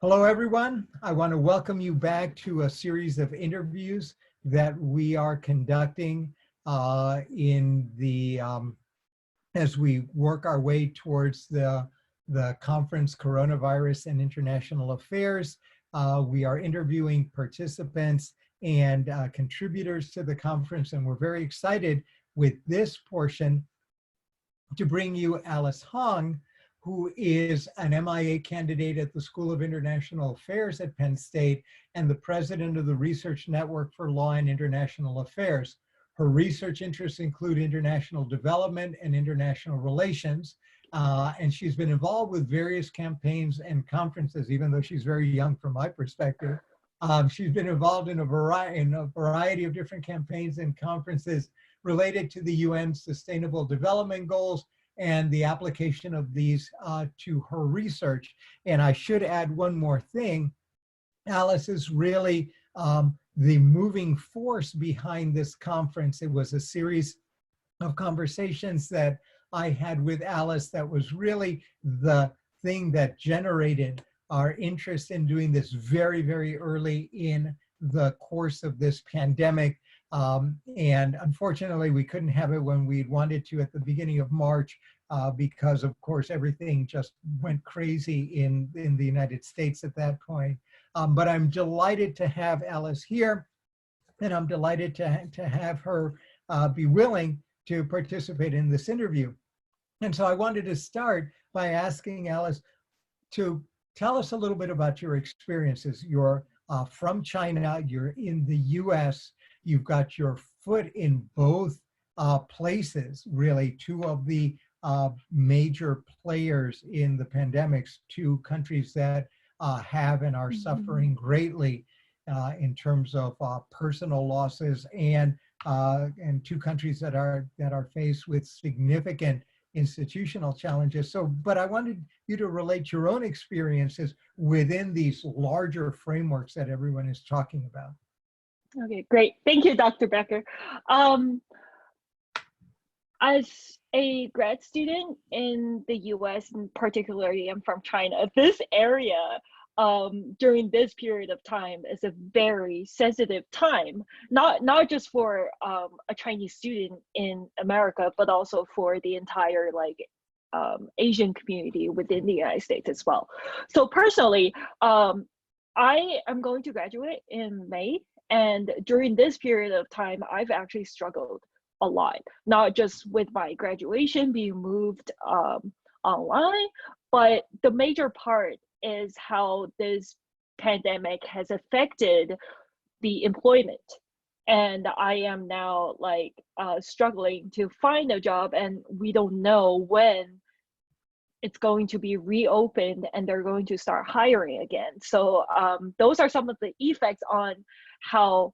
Hello, everyone. I want to welcome you back to a series of interviews that we are conducting as we work our way towards the conference Coronavirus and International Affairs. We are interviewing participants and contributors to the conference, and we're very excited with this portion to bring you Alice Hong, who is an MIA candidate at the School of International Affairs at Penn State and the president of the Research Network for Law and International Affairs. Her research interests include international development and international relations, and she's been involved with various campaigns and conferences, even though she's very young from my perspective. She's been involved in a variety of different campaigns and conferences related to the UN's Sustainable Development Goals and the application of these to her research. And I should add one more thing. Alice is really the moving force behind this conference. It was a series of conversations that I had with Alice that was really the thing that generated our interest in doing this very, very early in the course of this pandemic. And unfortunately, we couldn't have it when we wanted to at the beginning of March because, of course, everything just went crazy in the United States at that point. But I'm delighted to have Alice here, and I'm delighted to have her be willing to participate in this interview. And so I wanted to start by asking Alice to tell us a little bit about your experiences. You're from China, you're in the US, you've got your foot in both places, really, two of the major players in the pandemics, two countries that have and are suffering greatly in terms of personal losses, and two countries that are faced with significant institutional challenges. So, but I wanted you to relate your own experiences within these larger frameworks that everyone is talking about. Okay, great. Thank you, Dr. Becker. As a grad student in the US, and particularly I'm from China, this area during this period of time is a very sensitive time, not just for a Chinese student in America, but also for the entire Asian community within the United States as well. So personally, I am going to graduate in May, and during this period of time, I've actually struggled a lot, not just with my graduation being moved online, but the major part is how this pandemic has affected the employment. And I am now struggling to find a job, and we don't know when it's going to be reopened and they're going to start hiring again. So those are some of the effects on how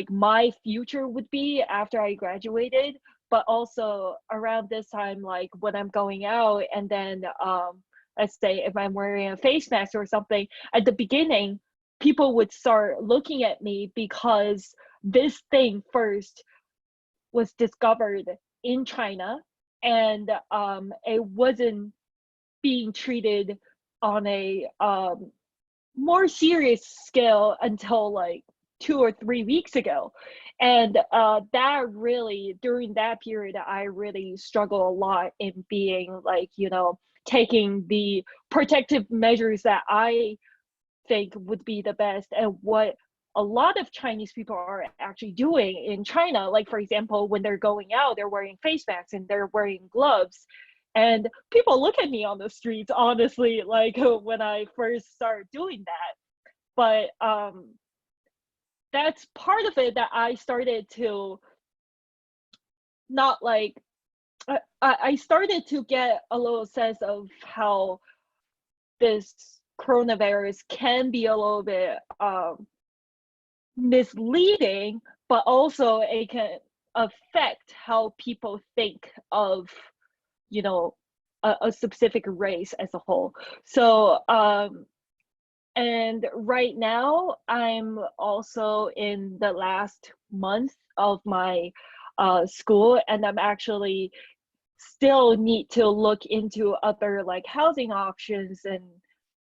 my future would be after I graduated, but also around this time, when I'm going out, and then let's say if I'm wearing a face mask or something, at the beginning, people would start looking at me because this thing first was discovered in China, and it wasn't being treated on a more serious scale until 2 or 3 weeks ago. And that really, during that period, I really struggle a lot in being taking the protective measures that I think would be the best, and what a lot of Chinese people are actually doing in China. For example, when they're going out, they're wearing face masks and they're wearing gloves. And people look at me on the streets, honestly, when I first started doing that. But that's part of it that I started to I started to get a little sense of how this coronavirus can be a little bit misleading, but also it can affect how people think of a specific race as a whole. So and right now I'm also in the last month of my school, and I'm actually still need to look into other housing options and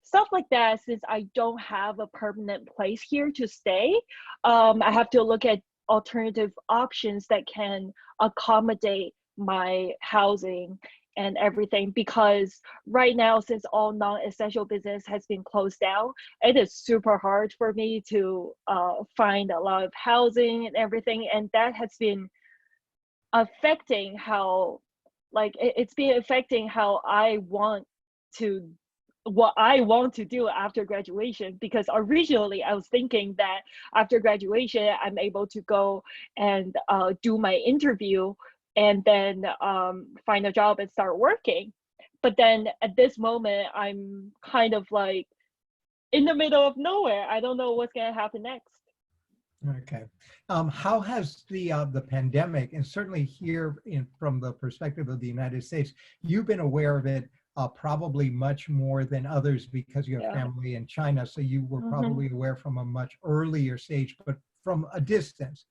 stuff like that, since I don't have a permanent place here to stay, I have to look at alternative options that can accommodate my housing and everything, because right now, since all non-essential business has been closed down, it is super hard for me to find a lot of housing and everything, and that has been affecting how, like, it's been affecting how I want to, what I want to do after graduation, because originally I was thinking that after graduation I'm able to go and do my interview and then find a job and start working. But then at this moment I'm kind of like in the middle of nowhere. I don't know what's going to happen next. Okay. How has the pandemic, and certainly here from the perspective of the United States, you've been aware of it probably much more than others because you have Yeah. family in China, so you were probably aware from a much earlier stage, but from a distance.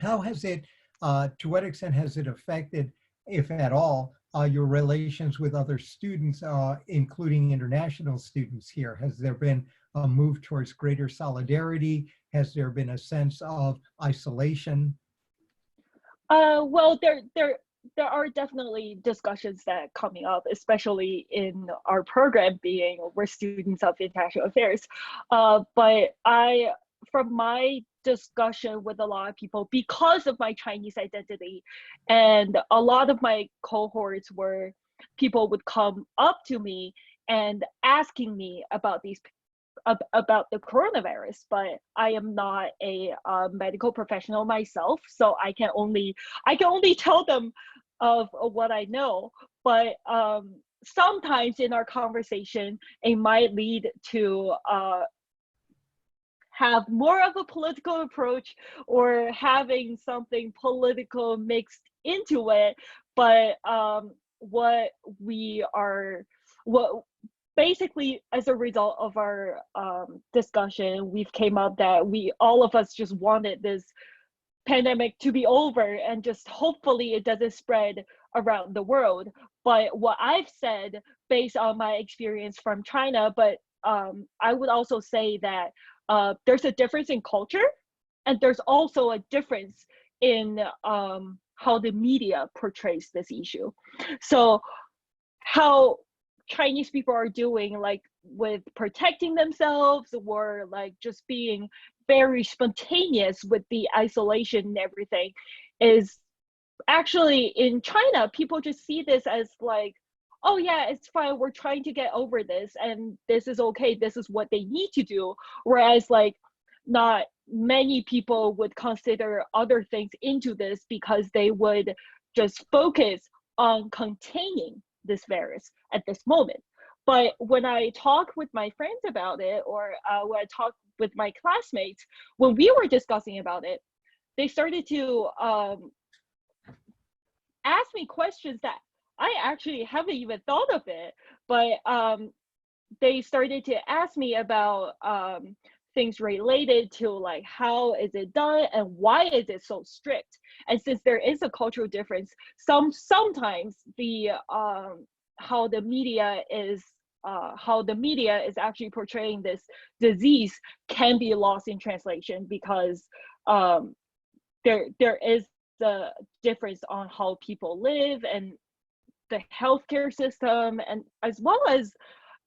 How has it, to what extent has it affected, if at all, your relations with other students, including international students here? Has there been a move towards greater solidarity? Has there been a sense of isolation? Well, there are definitely discussions that coming up, especially in our program being we're students of international affairs. But from my discussion with a lot of people, because of my Chinese identity, and a lot of my cohorts were people would come up to me and asking me about about the coronavirus, but I am not a medical professional myself, so I can only tell them of what I know. But sometimes in our conversation, it might lead to have more of a political approach or having something political mixed into it. But what we are, what basically as a result of our discussion, we've came up that all of us just wanted this pandemic to be over and just hopefully it doesn't spread around the world. But what I've said based on my experience from China, but I would also say that there's a difference in culture, and there's also a difference in how the media portrays this issue. So how Chinese people are doing, like with protecting themselves or like just being very spontaneous with the isolation and everything, is actually in China, people just see this as like, oh yeah, it's fine, we're trying to get over this and this is okay, this is what they need to do. Whereas like not many people would consider other things into this because they would just focus on containing this virus at this moment. But when I talk with my friends about it, or when I talk with my classmates, when we were discussing about it, they started to ask me questions that I actually haven't even thought of it. But they started to ask me about things related to like how is it done and why is it so strict. And since there is a cultural difference, sometimes the how the media is actually portraying this disease can be lost in translation, because there is the difference on how people live and the healthcare system, and as well as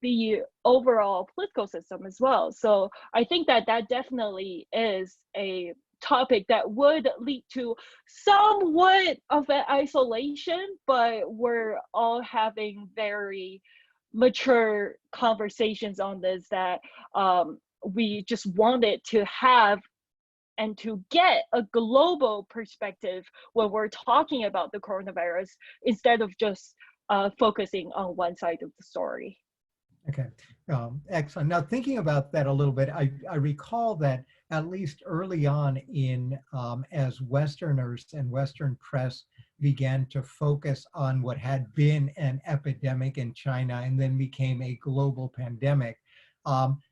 the overall political system as well. So I think that that definitely is a topic that would lead to somewhat of an isolation, but we're all having very mature conversations on this, that we just wanted to have and to get a global perspective when we're talking about the coronavirus, instead of just focusing on one side of the story. Okay, excellent. Now thinking about that a little bit, I recall that at least early on in, as Westerners and Western press began to focus on what had been an epidemic in China and then became a global pandemic,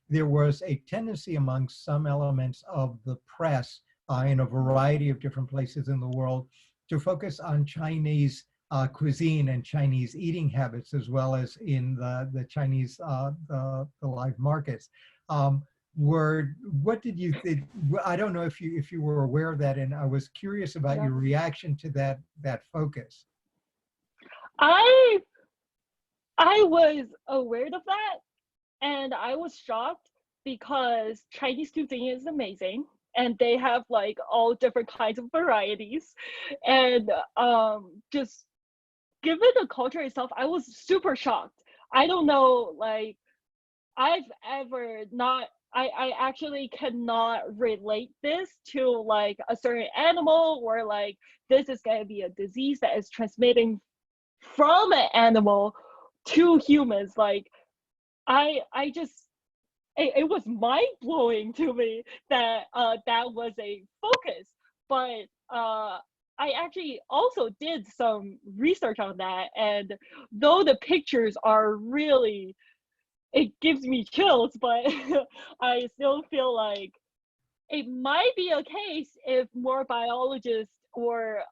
there was a tendency among some elements of the press in a variety of different places in the world to focus on Chinese cuisine and Chinese eating habits, as well as in the Chinese the live markets. What did you think? I don't know if you were aware of that, and I was curious about Yeah. your reaction to that focus. I I was aware of that, and I was shocked because Chinese cuisine is amazing, and they have like all different kinds of varieties, and just given the culture itself, I was super shocked. I don't know, like I've ever not. I actually cannot relate this to like a certain animal, or like this is going to be a disease that is transmitting from an animal to humans. Like I just it was mind blowing to me that that was a focus. But I actually also did some research on that, and though the pictures are really, it gives me chills, but I still feel like it might be a case if more biologists or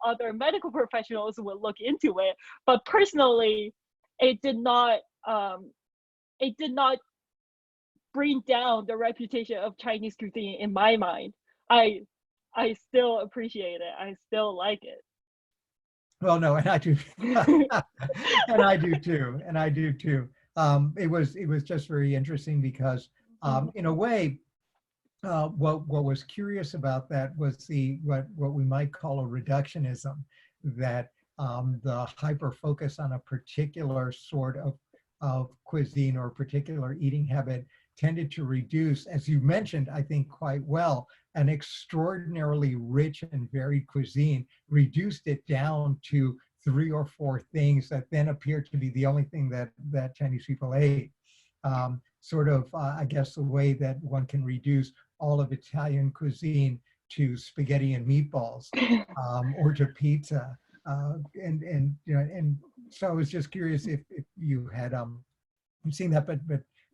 other medical professionals would look into it. But personally, it did not um, it did not bring down the reputation of Chinese cuisine in my mind. I I still appreciate it. I still like it. Well, no, and I do, and I do too, and I do too. It was just very interesting because, in a way, what was curious about that was what we might call a reductionism, that the hyper focus on a particular sort of cuisine or particular eating habit tended to reduce, as you mentioned, I think quite well, an extraordinarily rich and varied cuisine, reduced it down to 3 or 4 things that then appeared to be the only thing that Chinese people ate. Sort of, I guess, the way that one can reduce all of Italian cuisine to spaghetti and meatballs, or to pizza. And you know, and so I was just curious if you had seen that, but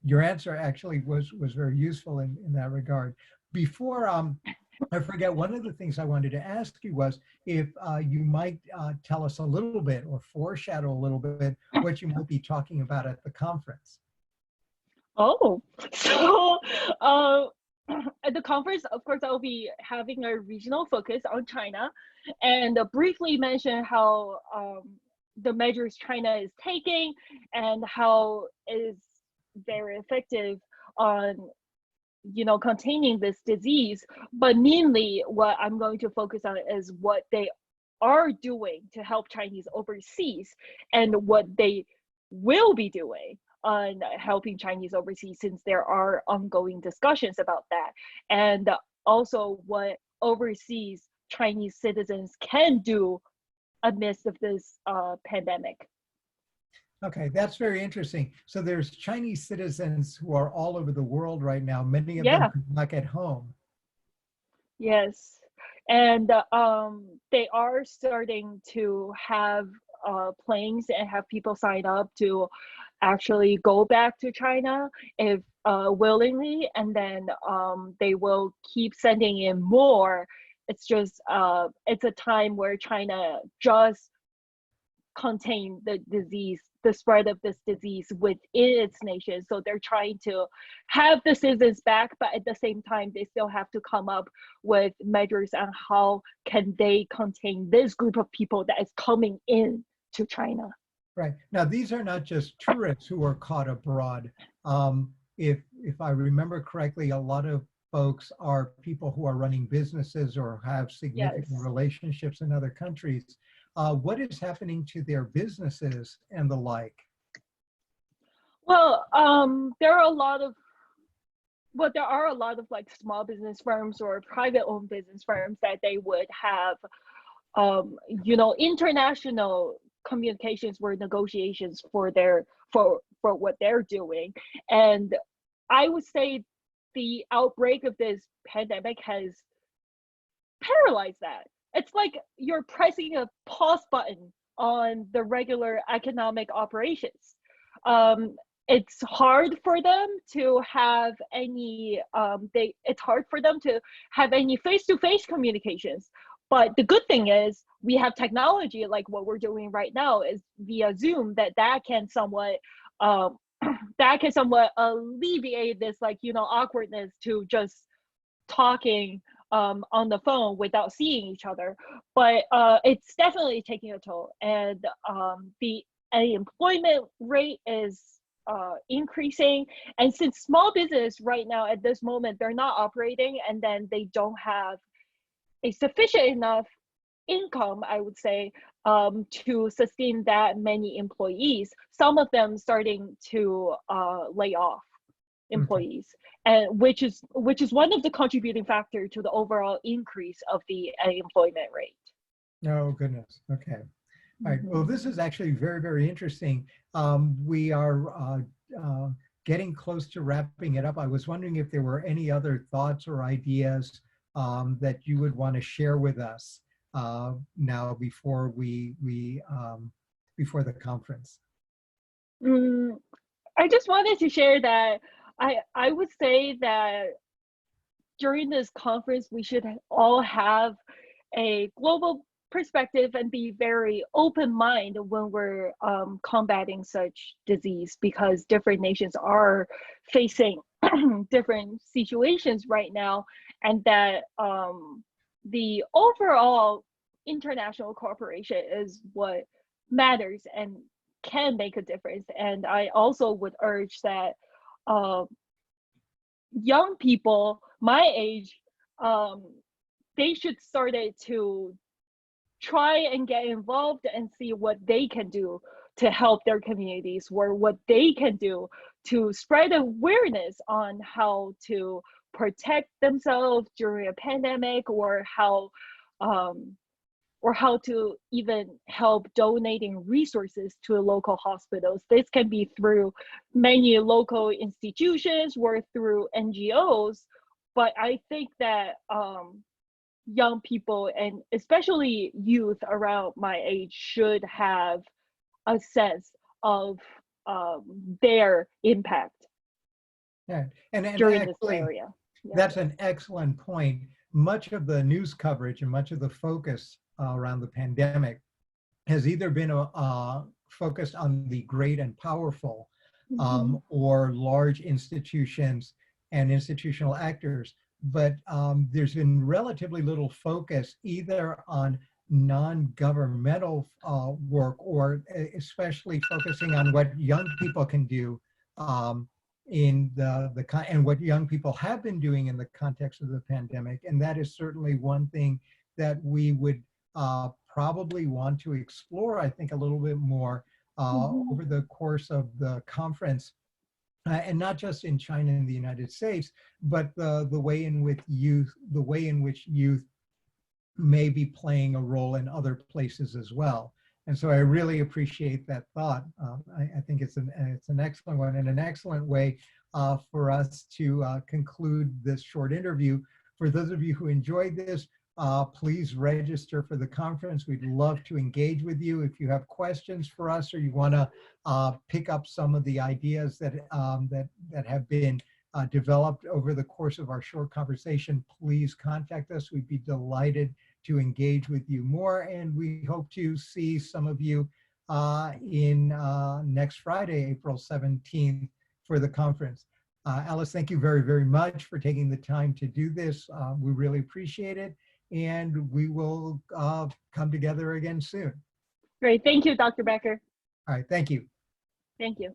your answer actually was very useful in that regard. Before I forget, one of the things I wanted to ask you was if you might tell us a little bit or foreshadow a little bit what you might be talking about at the conference. Oh, so uh, at the conference, of course, I'll be having a regional focus on China, and briefly mention how the measures China is taking and how it is very effective on, you know, containing this disease. But mainly, what I'm going to focus on is what they are doing to help Chinese overseas, and what they will be doing on helping Chinese overseas, since there are ongoing discussions about that, and also what overseas Chinese citizens can do amidst of this pandemic. Okay, that's very interesting. So there's Chinese citizens who are all over the world right now. Many of them Yeah, are back at home. yes. And they are starting to have planes and have people sign up to actually go back to China if willingly, and then they will keep sending in more. It's just it's a time where China just contain the disease, the spread of this disease within its nation. So they're trying to have the citizens back, but at the same time, they still have to come up with measures on how can they contain this group of people that is coming in to China. Right. Now, these are not just tourists who are caught abroad. If I remember correctly, a lot of folks are people who are running businesses or have significant Yes. relationships in other countries. What is happening to their businesses and the like? Well, there are a lot of there are a lot of like small business firms or private owned business firms that they would have you know, international communications or negotiations for their for what they're doing. And I would say the outbreak of this pandemic has paralyzed that. It's like you're pressing a pause button on the regular economic operations. Um, it's hard for them to have any it's hard for them to have any face-to-face communications But the good thing is we have technology like what we're doing right now is via Zoom that can somewhat um, that can somewhat alleviate this like awkwardness to just talking on the phone without seeing each other. But it's definitely taking a toll, and the unemployment rate is increasing. And since small business right now at this moment they're not operating, and then they don't have a sufficient enough income, I would say, to sustain that many employees. Some of them starting to lay off Okay. employees, and which is one of the contributing factor to the overall increase of the unemployment rate. Oh, goodness. Okay. All right. Well, Mhm. this is actually very, very interesting. We are getting close to wrapping it up. I was wondering if there were any other thoughts or ideas that you would want to share with us now before before the conference. Mm, I just wanted to share that I would say that during this conference we should all have a global perspective and be very open minded when we're combating such disease, because different nations are facing different situations right now, and that the overall international cooperation is what matters and can make a difference. And I also would urge that uh, young people my age, um, they should start it to try and get involved and see what they can do to help their communities, or what they can do to spread awareness on how to protect themselves during a pandemic, um, or how to even help donating resources to local hospitals. This can be through many local institutions or through NGOs, but I think that young people, and especially youth around my age, should have a sense of their impact Yeah. And during this actually, area. Yeah. that's an excellent point. Much of the news coverage and much of the focus around the pandemic has either been focused on the great and powerful Mm-hmm. or large institutions and institutional actors, but there's been relatively little focus either on non-governmental work, or especially focusing on what young people can do in and what young people have been doing in the context of the pandemic. And that is certainly one thing that we would probably want to explore, I think, a little bit more Mm-hmm. over the course of the conference, and not just in China and the United States, but the way in which youth may be playing a role in other places as well. And so I really appreciate that thought. I think it's an excellent one, and an excellent way for us to conclude this short interview. For those of you who enjoyed this, please register for the conference. We'd love to engage with you. If you have questions for us, or you want to pick up some of the ideas that have been developed over the course of our short conversation, please contact us. We'd be delighted to engage with you more. And we hope to see some of you in next Friday, April 17th, for the conference. Alice, thank you very, very much for taking the time to do this. We really appreciate it. And we will come together again soon. Great. Thank you, Dr. Becker. All right, thank you. Thank you.